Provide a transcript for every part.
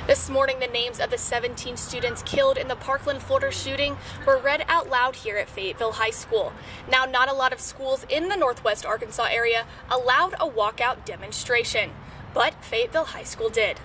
This morning, the names of the 17 students killed in the Parkland, Florida shooting were read out loud here at Fayetteville High School. Now, not a lot of schools in the Northwest Arkansas area allowed a walkout demonstration, but Fayetteville High School did.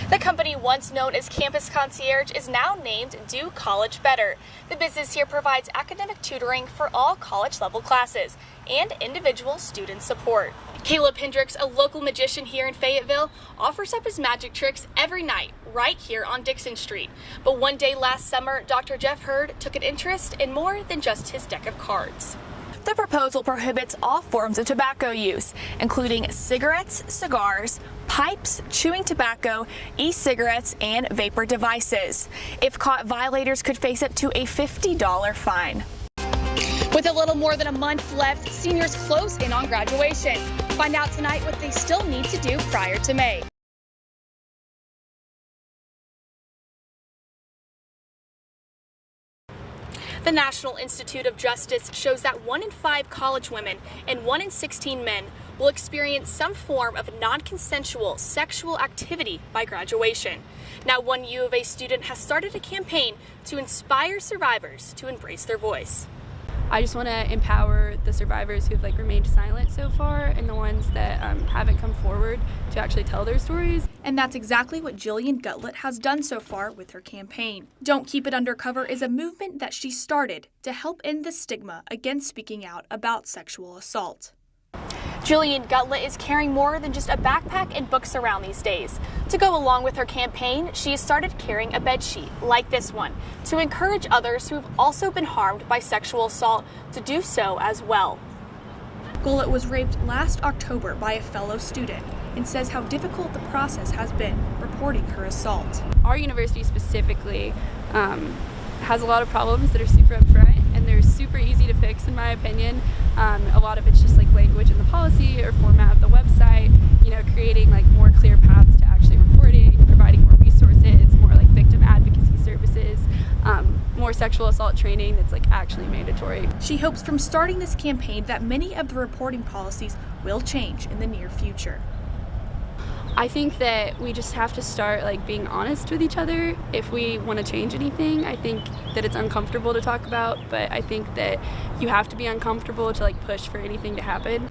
The company once known as Campus Concierge is now named Do College Better. The business here provides academic tutoring for all college-level classes and individual student support. Caleb Hendricks, a local magician here in Fayetteville, offers up his magic tricks every night right here on Dixon Street. But one day last summer, Dr. Jeff Hurd took an interest in more than just his deck of cards. The proposal prohibits all forms of tobacco use, including cigarettes, cigars, pipes, chewing tobacco, e-cigarettes, and vapor devices. If caught, violators could face up to a $50 fine. With a little more than a month left, seniors close in on graduation. Find out tonight what they still need to do prior to May. The National Institute of Justice shows that 1 in 5 college women and 1 in 16 men will experience some form of non-consensual sexual activity by graduation. Now, one U of A student has started a campaign to inspire survivors to embrace their voice. I just want to empower the survivors who've remained silent so far and the ones that haven't come forward to actually tell their stories. And that's exactly what Jillian Gutlett has done so far with her campaign. Don't Keep It Undercover is a movement that she started to help end the stigma against speaking out about sexual assault. Jillian Gutlett is carrying more than just a backpack and books around these days. To go along with her campaign, she has started carrying a bedsheet like this one to encourage others who have also been harmed by sexual assault to do so as well. Gutlett was raped last October by a fellow student and says how difficult the process has been reporting her assault. Our university specifically has a lot of problems that are super upfront and they're super easy to fix in my opinion. A lot of it's just language in the policy or format of the website, creating more clear paths to actually reporting, providing more resources, more victim advocacy services, more sexual assault training that's actually mandatory. She hopes from starting this campaign that many of the reporting policies will change in the near future. I think that we just have to start being honest with each other if we want to change anything. I think that it's uncomfortable to talk about, but I think that you have to be uncomfortable to push for anything to happen.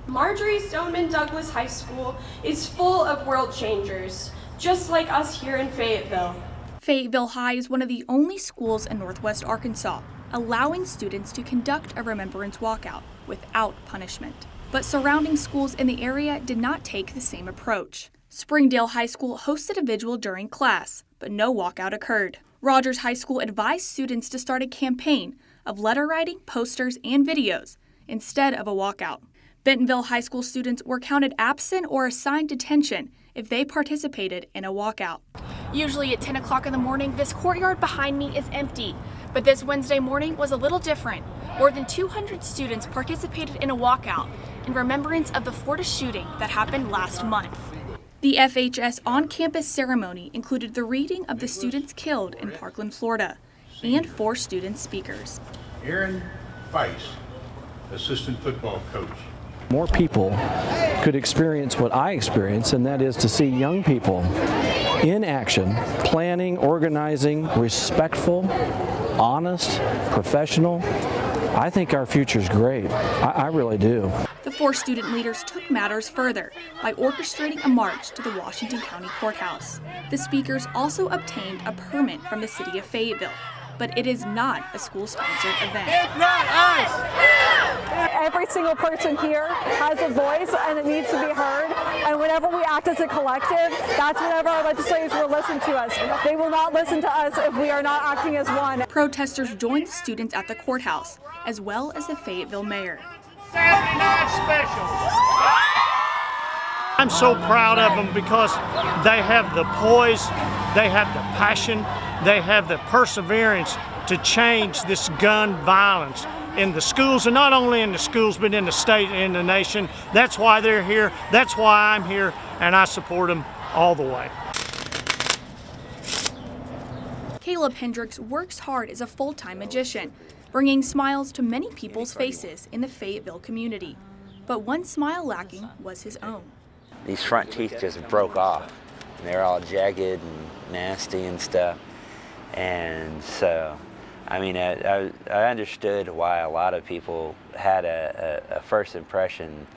Marjory Stoneman Douglas High School is full of world changers, just like us here in Fayetteville. Fayetteville High is one of the only schools in Northwest Arkansas allowing students to conduct a remembrance walkout without punishment. But surrounding schools in the area did not take the same approach. Springdale High School hosted a vigil during class, but no walkout occurred. Rogers High School advised students to start a campaign of letter writing, posters, and videos instead of a walkout. Bentonville High School students were counted absent or assigned detention if they participated in a walkout. Usually at 10 o'clock in the morning, this courtyard behind me is empty, but this Wednesday morning was a little different. More than 200 students participated in a walkout in remembrance of the Florida shooting that happened last month. The FHS on-campus ceremony included the reading of the students killed in Parkland, Florida, and 4 student speakers. Aaron Weiss, assistant football coach. More people could experience what I experience, and that is to see young people in action, planning, organizing, respectful, honest, professional. I think our future's great. I really do. The 4 student leaders took matters further by orchestrating a march to the Washington County Courthouse. The speakers also obtained a permit from the city of Fayetteville, but it is not a school-sponsored event. It's not us! Every single person here has a voice and it needs to be heard. And whenever we act as a collective, that's whenever our legislators will listen to us. They will not listen to us if we are not acting as one. Protesters joined the students at the courthouse, as well as the Fayetteville mayor. Saturday Night Special. I'm so proud of them because they have the poise, they have the passion, they have the perseverance to change this gun violence in the schools, and not only in the schools, but in the state and in the nation. That's why they're here, that's why I'm here, and I support them all the way. Caleb Hendricks works hard as a full-time magician, bringing smiles to many people's faces in the Fayetteville community. But one smile lacking was his own. These front teeth just broke off. and they're all jagged and nasty and stuff. And so, I mean, I understood why a lot of people had a first impression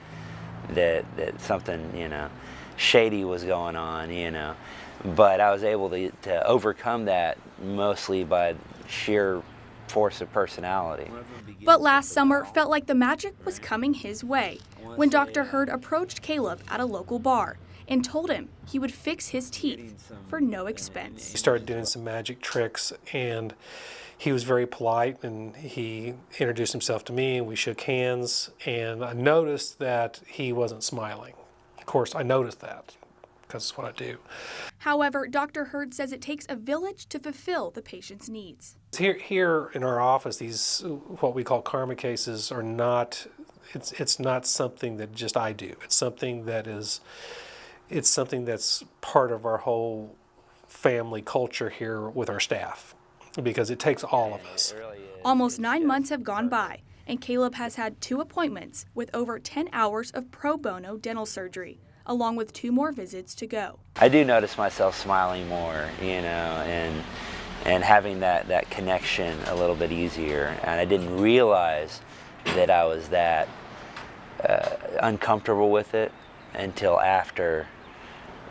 that something, you know, shady was going on, you know. But I was able to overcome that mostly by sheer force of personality. But last summer felt like the magic was coming his way when Dr. Hurd approached Caleb at a local bar and told him he would fix his teeth for no expense. He started doing some magic tricks, and he was very polite, and he introduced himself to me, and we shook hands, and I noticed that he wasn't smiling. Of course, I noticed that because it's what I do. However, Dr. Hurd says it takes a village to fulfill the patient's needs. Here in our office, these what we call karma cases are not, it's not something that just I do. It's something that's part of our whole family culture here with our staff, because it takes all of us. Almost 9 months have gone by, and Caleb has had 2 appointments with over 10 hours of pro bono dental surgery, along with 2 more visits to go. I do notice myself smiling more, you know, and having that connection a little bit easier. And I didn't realize that I was that uncomfortable with it until after,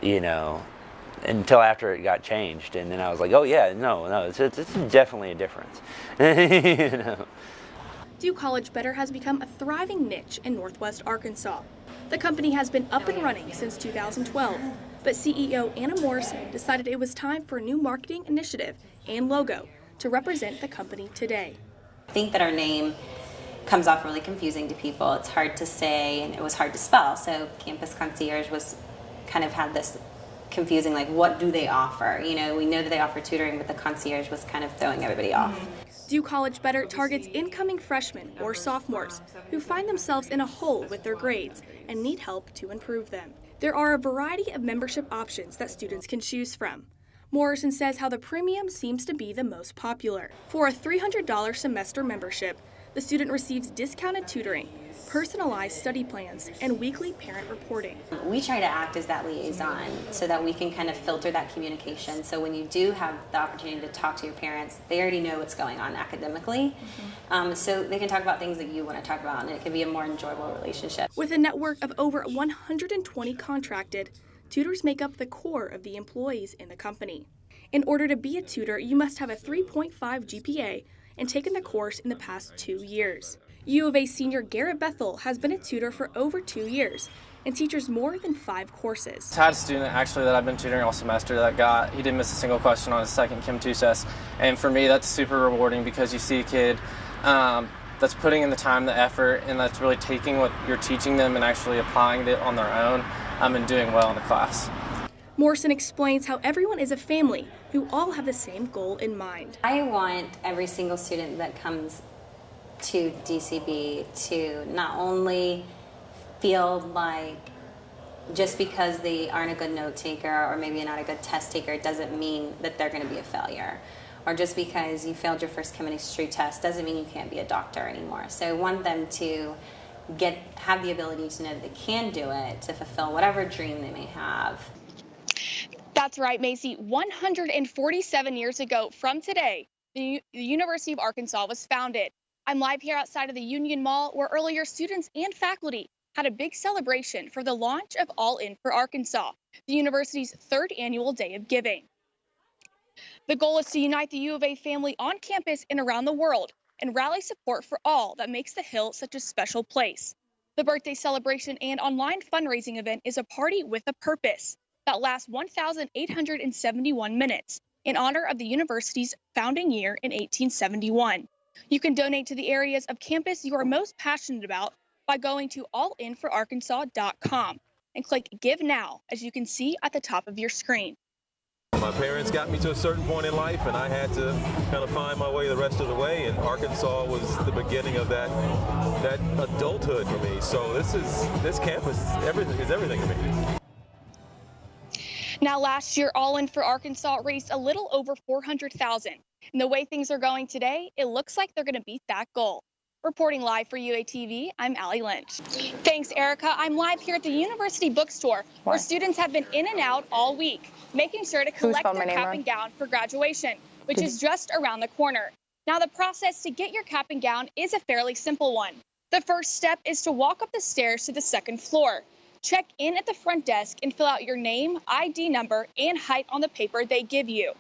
you know, until after it got changed. And then I was like, oh yeah, no, it's definitely a difference. You know? Do College Better has become a thriving niche in Northwest Arkansas. The company has been up and running since 2012, but CEO Anna Morrison decided it was time for a new marketing initiative and logo to represent the company today. I think that our name comes off really confusing to people. It's hard to say and it was hard to spell, so Campus Concierge was kind of had this confusing, like, what do they offer? You know, we know that they offer tutoring, but the concierge was kind of throwing everybody off. Do College Better targets incoming freshmen or sophomores who find themselves in a hole with their grades and need help to improve them. There are a variety of membership options that students can choose from. Morrison says how the premium seems to be the most popular. For a $300 semester membership, the student receives discounted tutoring, personalized study plans, and weekly parent reporting. We try to act as that liaison so that we can kind of filter that communication. So when you do have the opportunity to talk to your parents, they already know what's going on academically. So they can talk about things that you want to talk about, and it can be a more enjoyable relationship. With a network of over 120 contracted, tutors make up the core of the employees in the company. In order to be a tutor, you must have a 3.5 GPA and taken the course in the past 2 years. U of A senior Garrett Bethel has been a tutor for over 2 years and teaches more than 5 courses. I had a student actually that I've been tutoring all semester he didn't miss a single question on his second Chem 2 test. And for me, that's super rewarding because you see a kid that's putting in the time, the effort, and that's really taking what you're teaching them and actually applying it on their own and doing well in the class. Morrison explains how everyone is a family who all have the same goal in mind. I want every single student that comes to DCB to not only feel like just because they aren't a good note taker or maybe not a good test taker doesn't mean that they're going to be a failure. Or just because you failed your first chemistry test doesn't mean you can't be a doctor anymore. So I want them to have the ability to know that they can do it, to fulfill whatever dream they may have. That's right, Macy. 147 years ago from today, the University of Arkansas was founded. I'm live here outside of the Union Mall, where earlier students and faculty had a big celebration for the launch of All In for Arkansas, the university's 3rd annual Day of Giving. The goal is to unite the U of A family on campus and around the world and rally support for all that makes the Hill such a special place. The birthday celebration and online fundraising event is a party with a purpose that lasts 1,871 minutes in honor of the university's founding year in 1871. You can donate to the areas of campus you are most passionate about by going to allinforarkansas.com and click Give Now, as you can see at the top of your screen. My parents got me to a certain point in life, and I had to kind of find my way the rest of the way, and Arkansas was the beginning of that adulthood for me. So this campus is everything to me. Now, last year, All In for Arkansas raised a little over $400,000. And the way things are going today, it looks like they're going to beat that goal. Reporting live for UATV, I'm Allie Lynch. Thanks, Erica. I'm live here at the University Bookstore, where students have been in and out all week, making sure to collect their cap and gown for graduation, which is just around the corner. Now, the process to get your cap and gown is a fairly simple one. The first step is to walk up the stairs to the second floor. Check in at the front desk and fill out your name, ID number, and height on the paper they give you.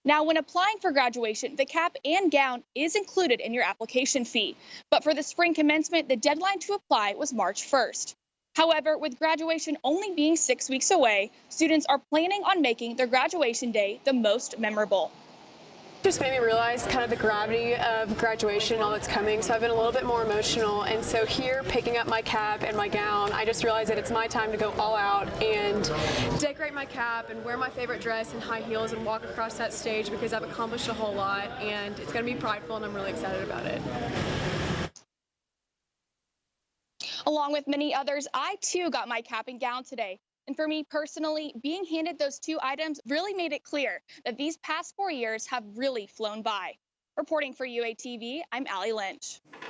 Now, when applying for graduation, the cap and gown is included in your application fee. But for the spring commencement, the deadline to apply was March 1st. However, with graduation only being 6 weeks away, students are planning on making their graduation day the most memorable. Just made me realize kind of the gravity of graduation and all that's coming, so I've been a little bit more emotional. And so here, picking up my cap and my gown, I just realized that it's my time to go all out and decorate my cap and wear my favorite dress and high heels and walk across that stage, because I've accomplished a whole lot and it's going to be prideful, and I'm really excited about it. Along with many others, I too got my cap and gown today. And for me personally, being handed those two items really made it clear that these past 4 years have really flown by. Reporting for UATV, I'm Allie Lynch.